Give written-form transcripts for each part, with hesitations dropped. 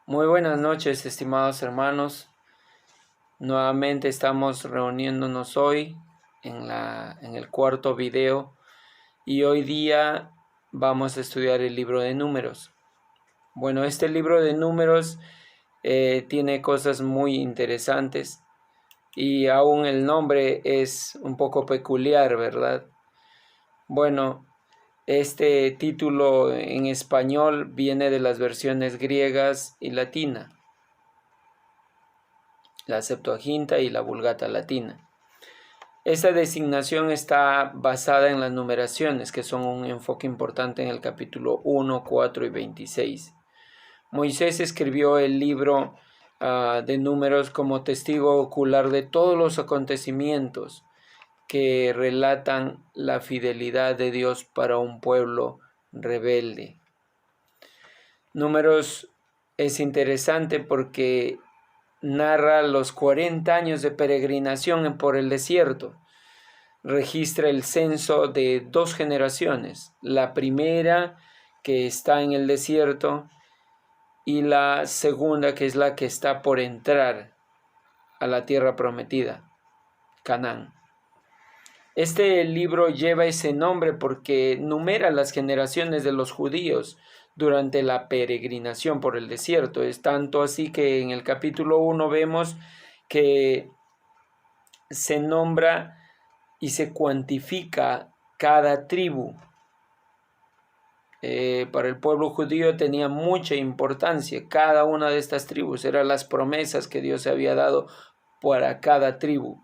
Muy buenas noches, estimados hermanos. Nuevamente estamos reuniéndonos hoy en el cuarto video y hoy día vamos a estudiar el libro de Números. Bueno, este libro de Números tiene cosas muy interesantes y aún el nombre es un poco peculiar, ¿verdad? Bueno, este título en español viene de las versiones griegas y latina, la Septuaginta y la Vulgata latina. Esta designación está basada en las numeraciones, que son un enfoque importante en el capítulo 1, 4 y 26. Moisés escribió el libro de Números como testigo ocular de todos los acontecimientos que relatan la fidelidad de Dios para un pueblo rebelde. Números es interesante porque narra los 40 años de peregrinación por el desierto. Registra el censo de dos generaciones, la primera que está en el desierto y la segunda que es la que está por entrar a la tierra prometida, Canaán. Este libro lleva ese nombre porque numera las generaciones de los judíos durante la peregrinación por el desierto. Es tanto así que en el capítulo 1 vemos que se nombra y se cuantifica cada tribu. Para el pueblo judío tenía mucha importancia cada una de estas tribus, eran las promesas que Dios había dado para cada tribu.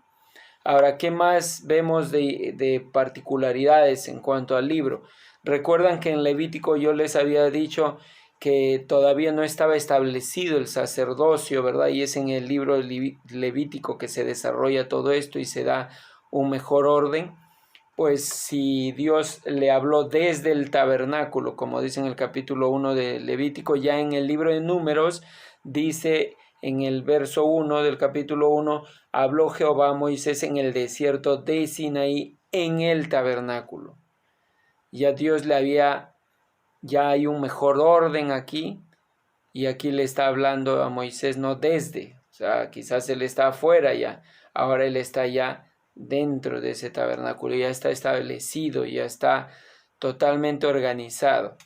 Ahora, ¿qué más vemos de particularidades en cuanto al libro? Recuerdan que en Levítico yo les había dicho que todavía no estaba establecido el sacerdocio, ¿verdad? Y es en el libro Levítico que se desarrolla todo esto y se da un mejor orden. Pues si Dios le habló desde el tabernáculo, como dice en el capítulo 1 de Levítico, ya en el libro de Números dice en el verso 1 del capítulo 1, habló Jehová a Moisés en el desierto de Sinaí en el tabernáculo. Ya Dios ya hay un mejor orden aquí, y aquí le está hablando a Moisés no desde, o sea, quizás él está afuera ya, ahora él está ya dentro de ese tabernáculo, ya está establecido, ya está totalmente organizado.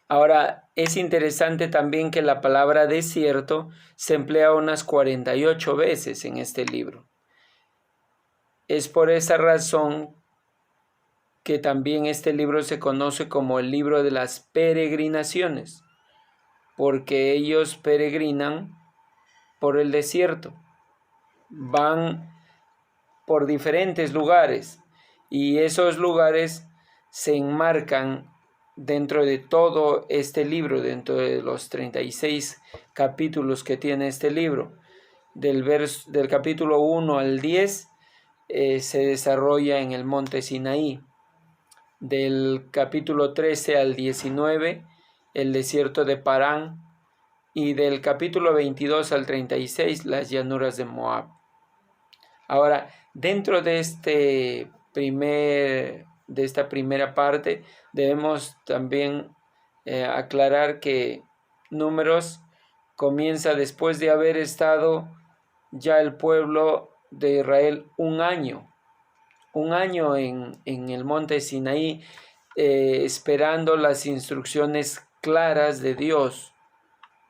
Ahora, es interesante también que la palabra desierto se emplea unas 48 veces en este libro. Es por esa razón que también este libro se conoce como el libro de las peregrinaciones, porque ellos peregrinan por el desierto, van por diferentes lugares y esos lugares se enmarcan dentro de todo este libro, dentro de los 36 capítulos que tiene este libro. Del capítulo 1 al 10 se desarrolla en el monte Sinaí. Del capítulo 13 al 19, el desierto de Parán. Y del capítulo 22 al 36, las llanuras de Moab. Ahora, dentro de esta primera parte, debemos también aclarar que Números comienza después de haber estado ya el pueblo de Israel un año en el monte Sinaí, esperando las instrucciones claras de Dios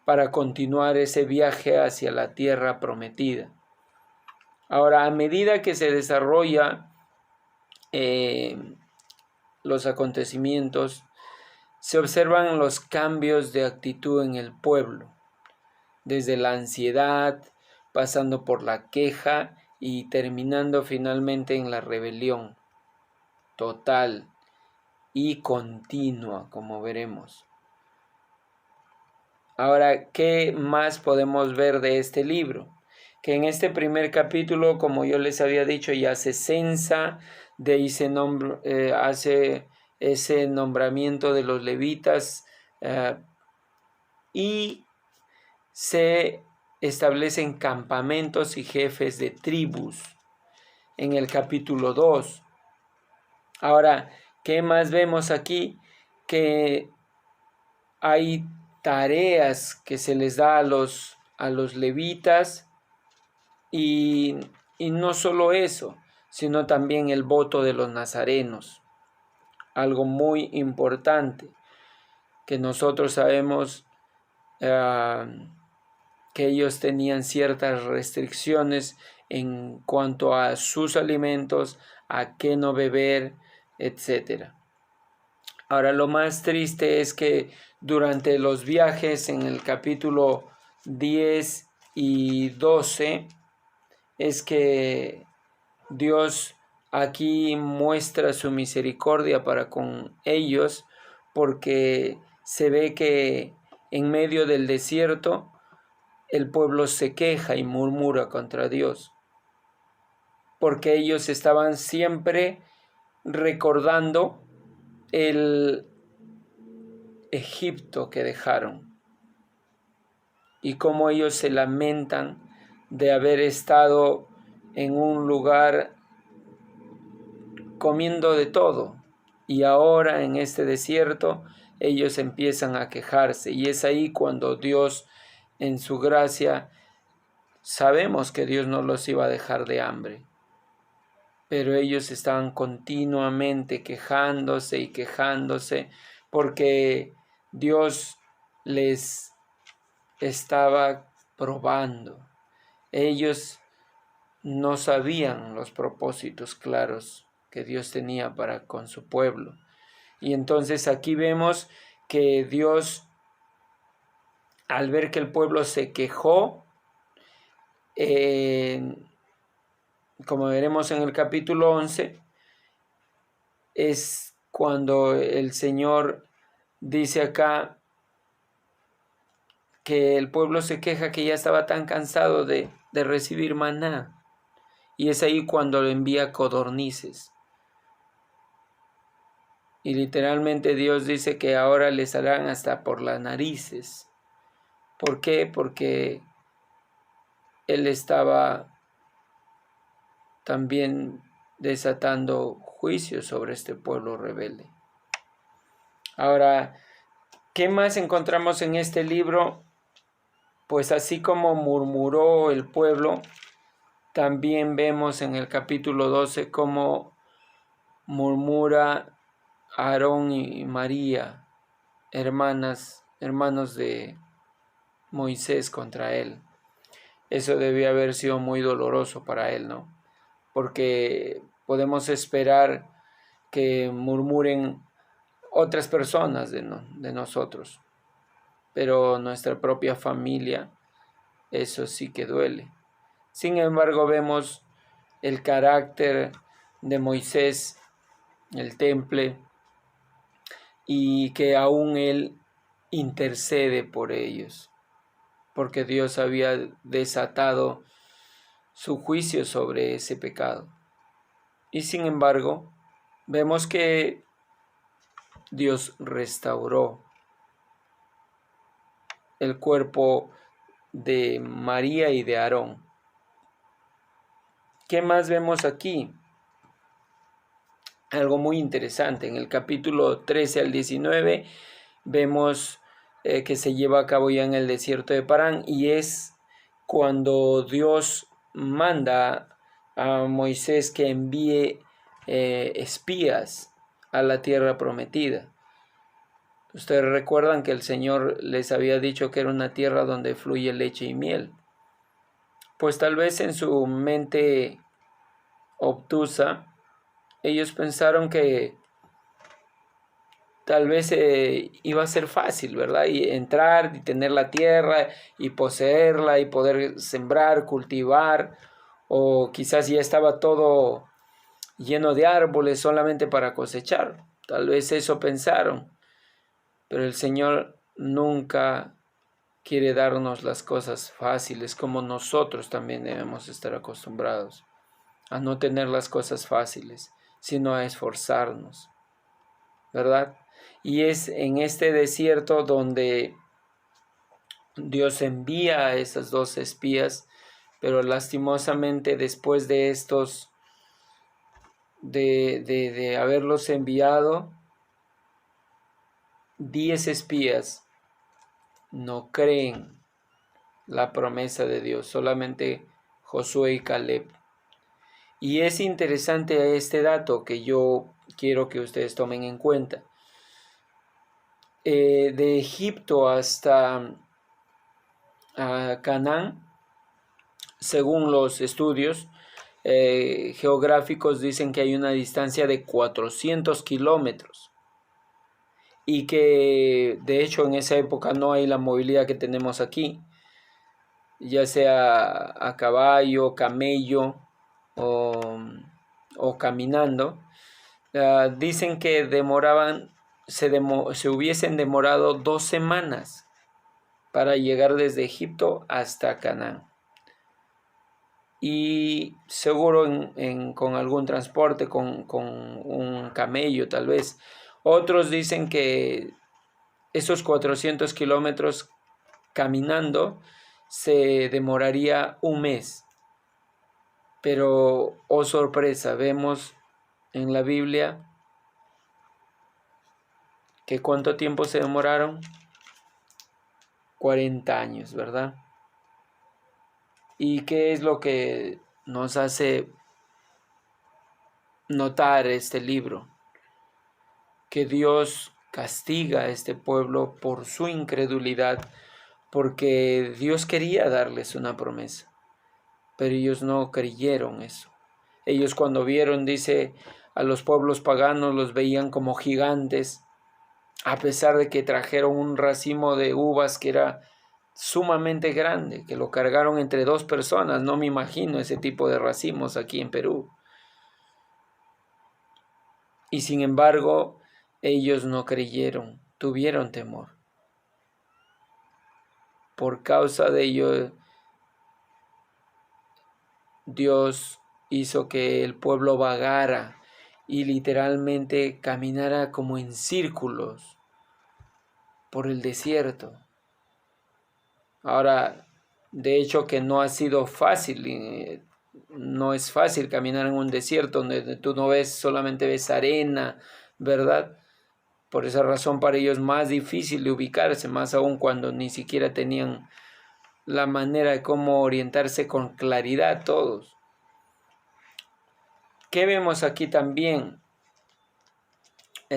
para continuar ese viaje hacia la tierra prometida. Ahora, a medida que se desarrolla los acontecimientos, se observan los cambios de actitud en el pueblo, desde la ansiedad, pasando por la queja y terminando finalmente en la rebelión total y continua, como veremos. Ahora, ¿qué más podemos ver de este libro? Que en este primer capítulo, como yo les había dicho, ya se censa, de ahí hace ese nombramiento de los levitas y se establecen campamentos y jefes de tribus en el capítulo 2. Ahora, ¿qué más vemos aquí? Que hay tareas que se les da a los levitas, y no solo eso, sino también el voto de los nazarenos, algo muy importante que nosotros sabemos que ellos tenían ciertas restricciones en cuanto a sus alimentos, a qué no beber, etc. Ahora, lo más triste es que durante los viajes, en el capítulo 10 y 12, es que Dios aquí muestra su misericordia para con ellos, porque se ve que en medio del desierto el pueblo se queja y murmura contra Dios, porque ellos estaban siempre recordando el Egipto que dejaron y cómo ellos se lamentan de haber estado en un lugar comiendo de todo, y ahora en este desierto ellos empiezan a quejarse, y es ahí cuando Dios, en su gracia, sabemos que Dios no los iba a dejar de hambre, pero ellos estaban continuamente quejándose y quejándose porque Dios les estaba probando. Ellos no sabían los propósitos claros que Dios tenía para con su pueblo. Y entonces aquí vemos que Dios, al ver que el pueblo se quejó, como veremos en el capítulo 11, es cuando el Señor dice acá que el pueblo se queja que ya estaba tan cansado de recibir maná. Y es ahí cuando le envía codornices. Y literalmente Dios dice que ahora les harán hasta por las narices. ¿Por qué? Porque Él estaba también desatando juicio sobre este pueblo rebelde. Ahora, ¿qué más encontramos en este libro? Pues así como murmuró el pueblo, también vemos en el capítulo 12 cómo murmura Aarón y María, hermanos de Moisés, contra él. Eso debió haber sido muy doloroso para él, ¿no? Porque podemos esperar que murmuren otras personas de nosotros, pero nuestra propia familia, eso sí que duele. Sin embargo, vemos el carácter de Moisés, el temple, y que aún él intercede por ellos, porque Dios había desatado su juicio sobre ese pecado. Y sin embargo, vemos que Dios restauró el cuerpo de María y de Aarón. ¿Qué más vemos aquí? Algo muy interesante. En el capítulo 13 al 19 vemos que se lleva a cabo ya en el desierto de Parán, y es cuando Dios manda a Moisés que envíe espías a la tierra prometida. Ustedes recuerdan que el Señor les había dicho que era una tierra donde fluye leche y miel. Pues tal vez en su mente obtusa, ellos pensaron que tal vez iba a ser fácil, ¿verdad? Y entrar y tener la tierra y poseerla y poder sembrar, cultivar, o quizás ya estaba todo lleno de árboles solamente para cosechar. Tal vez eso pensaron, pero el Señor nunca quiere darnos las cosas fáciles, como nosotros también debemos estar acostumbrados a no tener las cosas fáciles, sino a esforzarnos, ¿verdad? Y es en este desierto donde Dios envía a esas dos espías, pero lastimosamente después de estos, de haberlos enviado, 10 espías no creen la promesa de Dios, solamente Josué y Caleb. Y es interesante este dato que yo quiero que ustedes tomen en cuenta. De Egipto hasta Canaán, según los estudios geográficos, dicen que hay una distancia de 400 kilómetros y que de hecho en esa época no hay la movilidad que tenemos aquí, ya sea a caballo, camello o caminando. Dicen que se hubiesen demorado 2 semanas para llegar desde Egipto hasta Canaán. Y seguro con algún transporte, con un camello tal vez. Otros dicen que esos 400 kilómetros caminando se demoraría un mes. Pero, oh sorpresa, vemos en la Biblia que ¿cuánto tiempo se demoraron? 40 años, ¿verdad? ¿Y qué es lo que nos hace notar este libro? Que Dios castiga a este pueblo por su incredulidad, porque Dios quería darles una promesa, pero ellos no creyeron eso. Ellos cuando vieron, dice, a los pueblos paganos los veían como gigantes, a pesar de que trajeron un racimo de uvas que era sumamente grande, que lo cargaron entre 2 personas. No me imagino ese tipo de racimos aquí en Perú. Y sin embargo, ellos no creyeron, tuvieron temor. Por causa de ello, Dios hizo que el pueblo vagara y literalmente caminara como en círculos por el desierto. Ahora, de hecho que no ha sido fácil, no es fácil caminar en un desierto donde tú no ves, solamente ves arena, ¿verdad? Por esa razón para ellos es más difícil de ubicarse, más aún cuando ni siquiera tenían la manera de cómo orientarse con claridad todos. ¿Qué vemos aquí también?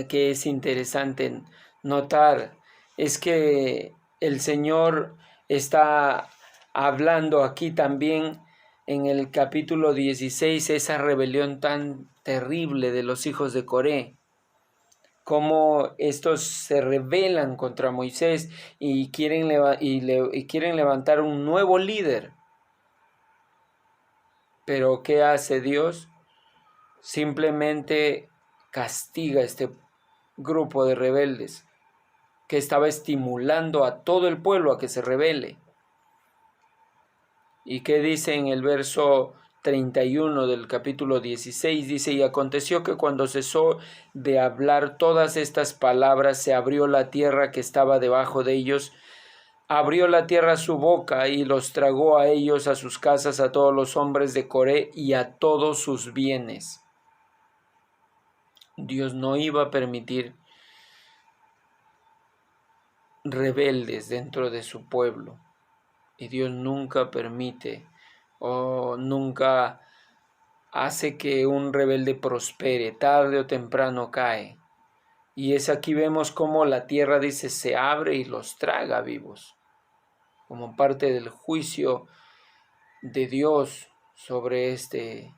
Que es interesante notar, es que el Señor está hablando aquí también en el capítulo 16, esa rebelión tan terrible de los hijos de Coré, cómo estos se rebelan contra Moisés y quieren levantar un nuevo líder. Pero ¿qué hace Dios? Simplemente castiga a este grupo de rebeldes que estaba estimulando a todo el pueblo a que se rebele. ¿Y qué dice en el verso 31 del capítulo 16? Dice: y aconteció que cuando cesó de hablar todas estas palabras, se abrió la tierra que estaba debajo de ellos, abrió la tierra su boca y los tragó a ellos, a sus casas, a todos los hombres de Coré y a todos sus bienes. Dios no iba a permitir rebeldes dentro de su pueblo, y Dios nunca permite o nunca hace que un rebelde prospere, tarde o temprano cae. Y es aquí vemos cómo la tierra, dice, se abre y los traga vivos, como parte del juicio de Dios sobre este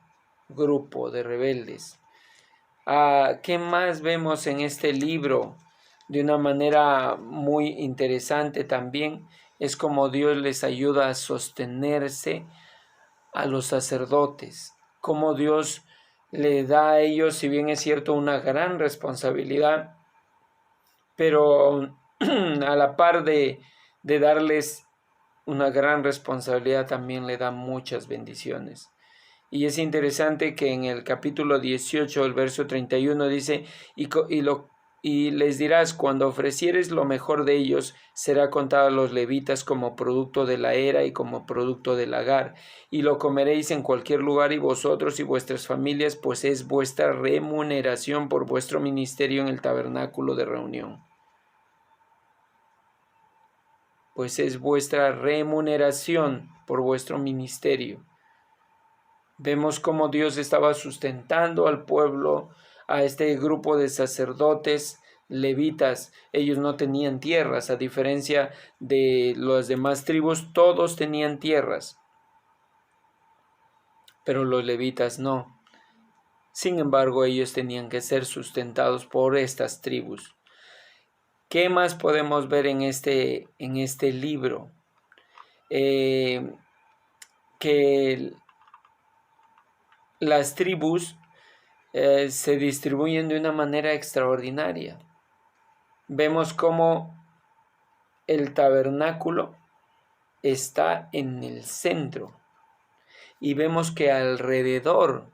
grupo de rebeldes. ¿Qué más vemos en este libro? De una manera muy interesante también es como Dios les ayuda a sostenerse a los sacerdotes, como Dios le da a ellos, si bien es cierto, una gran responsabilidad, pero a la par de darles una gran responsabilidad, también le da muchas bendiciones. Y es interesante que en el capítulo 18, el verso 31 dice: y les dirás, cuando ofrecieres lo mejor de ellos, será contado a los levitas como producto de la era y como producto del lagar, y lo comeréis en cualquier lugar, y vosotros y vuestras familias, pues es vuestra remuneración por vuestro ministerio en el tabernáculo de reunión. pues es vuestra remuneración por vuestro ministerio. Vemos cómo Dios estaba sustentando al pueblo, a este grupo de sacerdotes levitas. Ellos no tenían tierras, a diferencia de las demás tribus, todos tenían tierras, pero los levitas no. Sin embargo, ellos tenían que ser sustentados por estas tribus. ¿Qué más podemos ver en este libro? Que las tribus se distribuyen de una manera extraordinaria. Vemos cómo el tabernáculo está en el centro y vemos que alrededor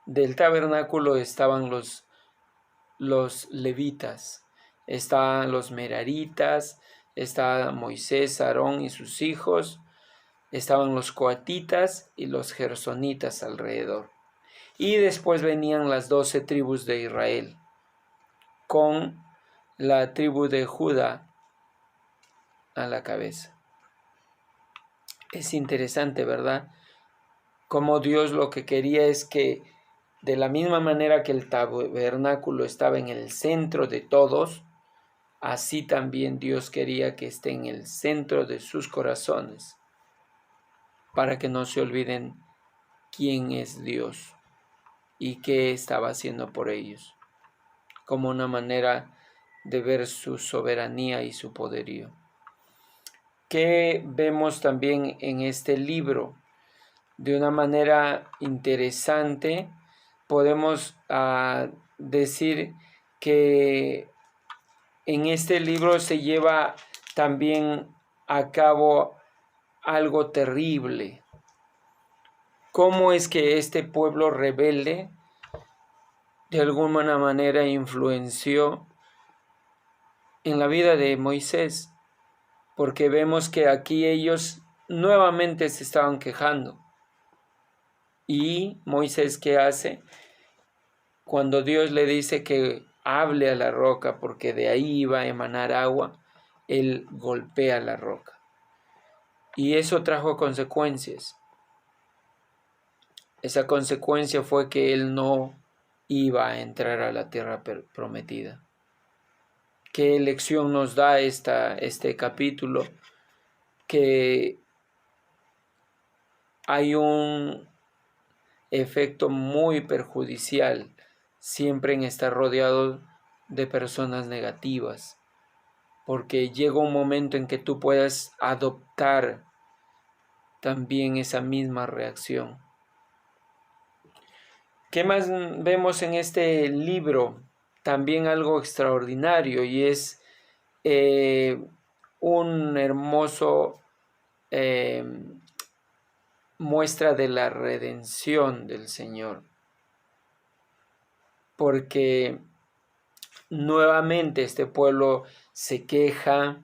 del tabernáculo estaban los levitas, estaban los meraritas, estaba Moisés, Aarón y sus hijos, estaban los coatitas y los gersonitas alrededor. Y después venían las 12 tribus de Israel, con la tribu de Judá a la cabeza. Es interesante, ¿verdad? Como Dios lo que quería es que, de la misma manera que el tabernáculo estaba en el centro de todos, así también Dios quería que esté en el centro de sus corazones, para que no se olviden quién es Dios y qué estaba haciendo por ellos, como una manera de ver su soberanía y su poderío. ¿Qué vemos también en este libro? De una manera interesante, podemos decir que en este libro se lleva también a cabo algo terrible. ¿Cómo es que este pueblo rebelde de alguna manera influenció en la vida de Moisés? Porque vemos que aquí ellos nuevamente se estaban quejando. Y Moisés, ¿qué hace? Cuando Dios le dice que hable a la roca porque de ahí iba a emanar agua, él golpea la roca. Y eso trajo consecuencias. Esa consecuencia fue que él no iba a entrar a la tierra prometida. ¿Qué lección nos da este capítulo? Que hay un efecto muy perjudicial siempre en estar rodeado de personas negativas, porque llega un momento en que tú puedas adoptar también esa misma reacción. ¿Qué más vemos en este libro? También algo extraordinario, y es un hermoso muestra de la redención del Señor, porque nuevamente este pueblo se queja.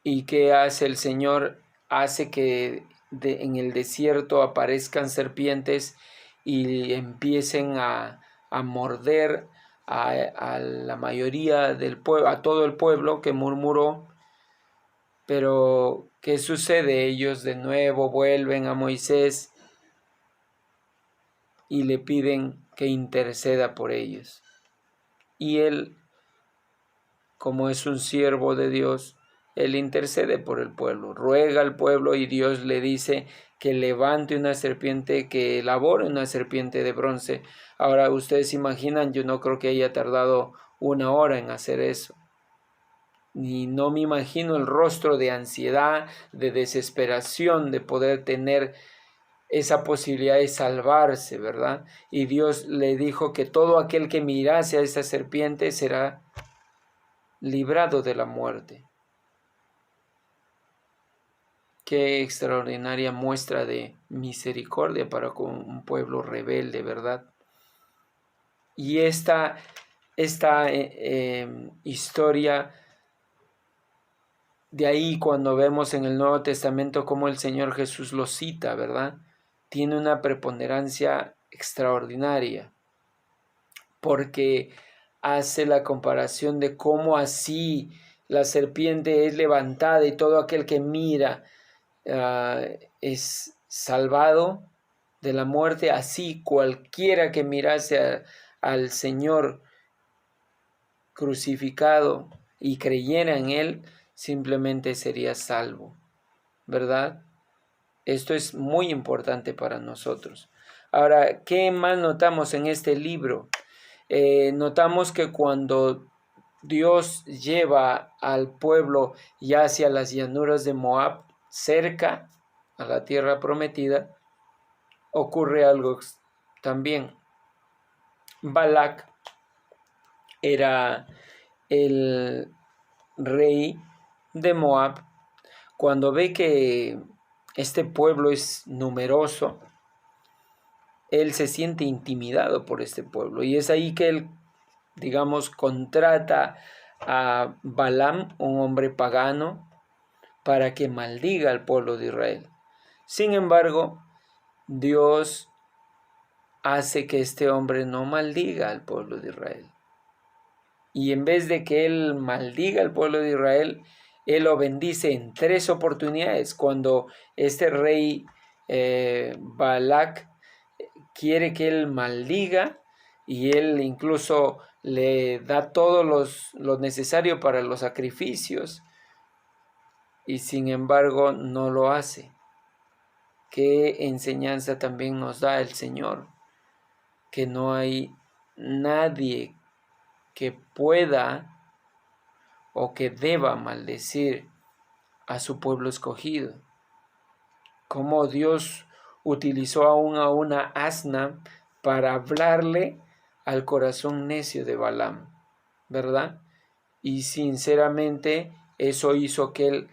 ¿Y qué hace el Señor? Hace que en el desierto aparezcan serpientes y empiecen a morder a la mayoría del pueblo, a todo el pueblo que murmuró. Pero ¿qué sucede? Ellos de nuevo vuelven a Moisés y le piden que interceda por ellos. Y él, como es un siervo de Dios, él intercede por el pueblo, ruega al pueblo, y Dios le dice que levante una serpiente, que elabore una serpiente de bronce. Ahora, ustedes imaginan, yo no creo que haya tardado 1 hora en hacer eso. Ni no me imagino el rostro de ansiedad, de desesperación, de poder tener esa posibilidad de salvarse, ¿verdad? Y Dios le dijo que todo aquel que mirase a esa serpiente será librado de la muerte. Qué extraordinaria muestra de misericordia para con un pueblo rebelde, ¿verdad? Y esta historia, de ahí cuando vemos en el Nuevo Testamento cómo el Señor Jesús lo cita, ¿verdad? Tiene una preponderancia extraordinaria, porque hace la comparación de cómo así la serpiente es levantada y todo aquel que mira es salvado de la muerte, así cualquiera que mirase al Señor crucificado y creyera en Él, simplemente sería salvo, ¿verdad? Esto es muy importante para nosotros. Ahora, ¿qué más notamos en este libro? Notamos que cuando Dios lleva al pueblo ya hacia las llanuras de Moab, cerca a la tierra prometida, ocurre algo también. Balac era el rey de Moab. Cuando ve que este pueblo es numeroso, él se siente intimidado por este pueblo, y es ahí que él, digamos, contrata a Balaam, un hombre pagano, para que maldiga al pueblo de Israel. Sin embargo, Dios hace que este hombre no maldiga al pueblo de Israel. Y en vez de que él maldiga al pueblo de Israel, él lo bendice en 3 oportunidades. Cuando este rey Balac quiere que él maldiga, y él incluso le da todo lo necesario para los sacrificios, y sin embargo no lo hace. ¿Qué enseñanza también nos da el Señor? Que no hay nadie que pueda o que deba maldecir a su pueblo escogido. Como Dios utilizó aún a una asna para hablarle al corazón necio de Balaam, ¿verdad? Y sinceramente eso hizo que él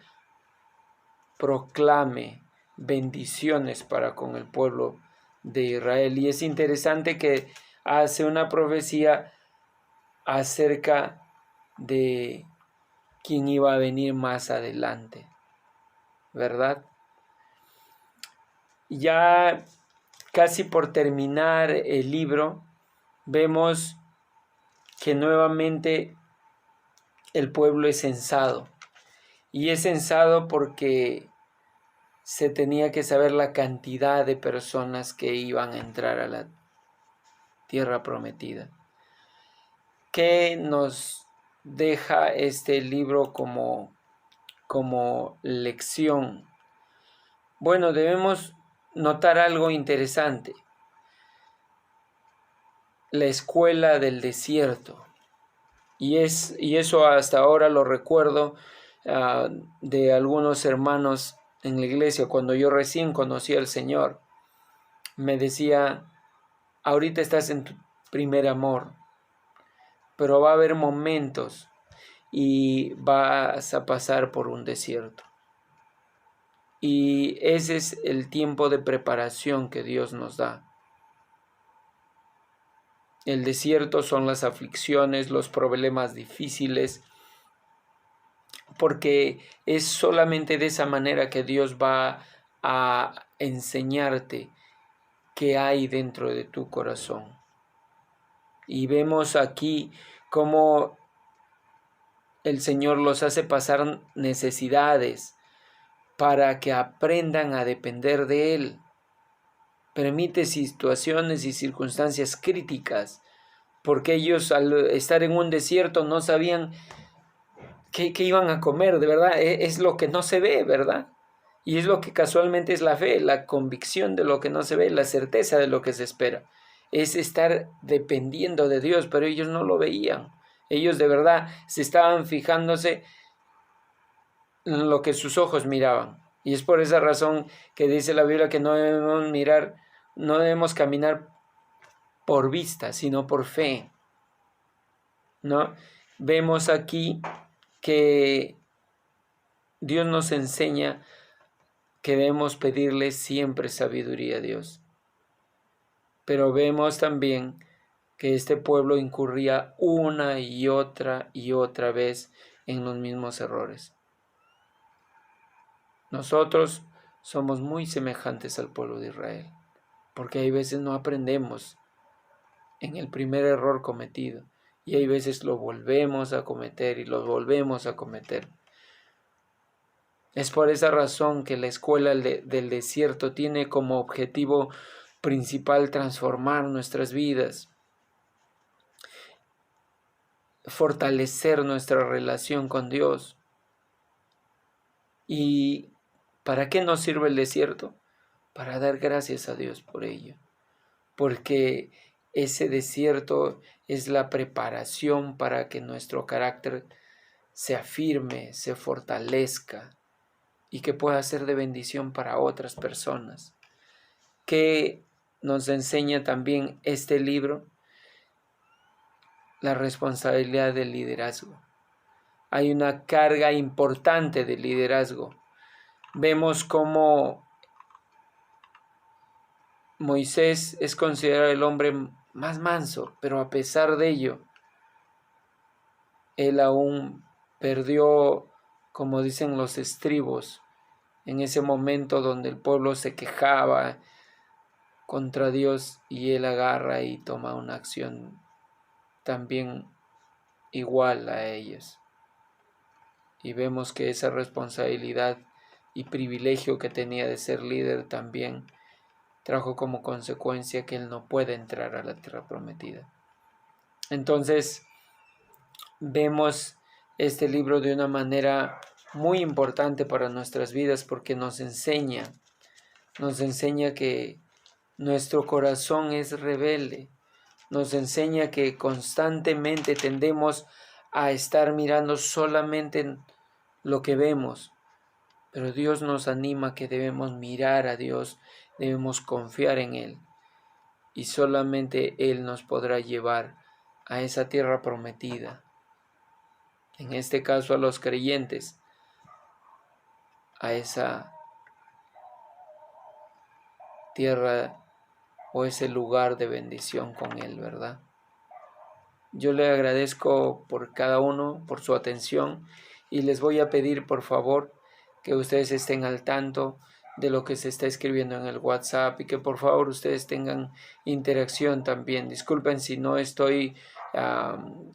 proclame bendiciones para con el pueblo de Israel. Y es interesante que hace una profecía acerca de quién iba a venir más adelante, ¿verdad? Ya casi por terminar el libro, vemos que nuevamente el pueblo es censado. Y es censado porque se tenía que saber la cantidad de personas que iban a entrar a la tierra prometida. ¿Qué nos deja este libro como lección? Bueno, debemos notar algo interesante. La escuela del desierto. Y eso hasta ahora lo recuerdo de algunos hermanos en la iglesia. Cuando yo recién conocí al Señor, me decía: ahorita estás en tu primer amor, pero va a haber momentos y vas a pasar por un desierto. Y ese es el tiempo de preparación que Dios nos da. El desierto son las aflicciones, los problemas difíciles, porque es solamente de esa manera que Dios va a enseñarte qué hay dentro de tu corazón. Y vemos aquí cómo el Señor los hace pasar necesidades para que aprendan a depender de Él. Permite situaciones y circunstancias críticas, porque ellos al estar en un desierto no sabían qué iban a comer, de verdad. Es lo que no se ve, ¿verdad? Y es lo que casualmente es la fe, la convicción de lo que no se ve, la certeza de lo que se espera. Es estar dependiendo de Dios, pero ellos no lo veían. Ellos de verdad se estaban fijándose en lo que sus ojos miraban. Y es por esa razón que dice la Biblia que no debemos caminar por vista, sino por fe, ¿no? Vemos aquí que Dios nos enseña que debemos pedirle siempre sabiduría a Dios. Pero vemos también que este pueblo incurría una y otra vez en los mismos errores. Nosotros somos muy semejantes al pueblo de Israel, porque hay veces no aprendemos en el primer error cometido Y hay veces lo volvemos a cometer y lo volvemos a cometer. Es por esa razón que la escuela del desierto tiene como objetivo principal transformar nuestras vidas, fortalecer nuestra relación con Dios. ¿Y para qué nos sirve el desierto? Para dar gracias a Dios por ello, porque ese desierto es la preparación para que nuestro carácter se afirme, se fortalezca y que pueda ser de bendición para otras personas. ¿Qué nos enseña también este libro? La responsabilidad del liderazgo. Hay una carga importante de liderazgo. Vemos cómo Moisés es considerado el hombre más manso, pero a pesar de ello, él aún perdió, como dicen, los estribos en ese momento donde el pueblo se quejaba contra Dios y él agarra y toma una acción también igual a ellos. Y vemos que esa responsabilidad y privilegio que tenía de ser líder también trajo como consecuencia que él no puede entrar a la tierra prometida. Entonces, vemos este libro de una manera muy importante para nuestras vidas porque nos enseña que nuestro corazón es rebelde, nos enseña que constantemente tendemos a estar mirando solamente lo que vemos, pero Dios nos anima que debemos mirar a Dios, debemos confiar en Él y solamente Él nos podrá llevar a esa tierra prometida. En este caso a los creyentes, a esa tierra o ese lugar de bendición con Él, ¿verdad? Yo le agradezco por cada uno, por su atención y les voy a pedir por favor que ustedes estén al tanto de lo que se está escribiendo en el WhatsApp y que por favor ustedes tengan interacción también. Disculpen si no estoy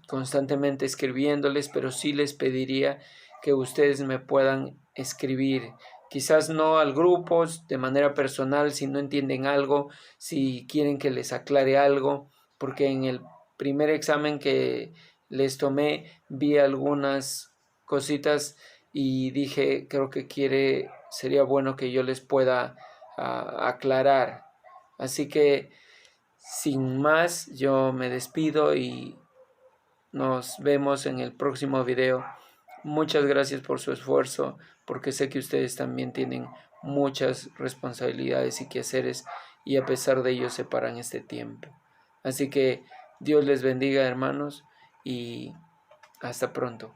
constantemente escribiéndoles, pero sí les pediría que ustedes me puedan escribir. Quizás no al grupo de manera personal si no entienden algo, si quieren que les aclare algo, porque en el primer examen que les tomé vi algunas cositas y dije, creo que sería bueno que yo les pueda aclarar. Así que sin más, yo me despido y nos vemos en el próximo video. Muchas gracias por su esfuerzo, porque sé que ustedes también tienen muchas responsabilidades y quehaceres y a pesar de ello se paran este tiempo. Así que Dios les bendiga, hermanos, y hasta pronto.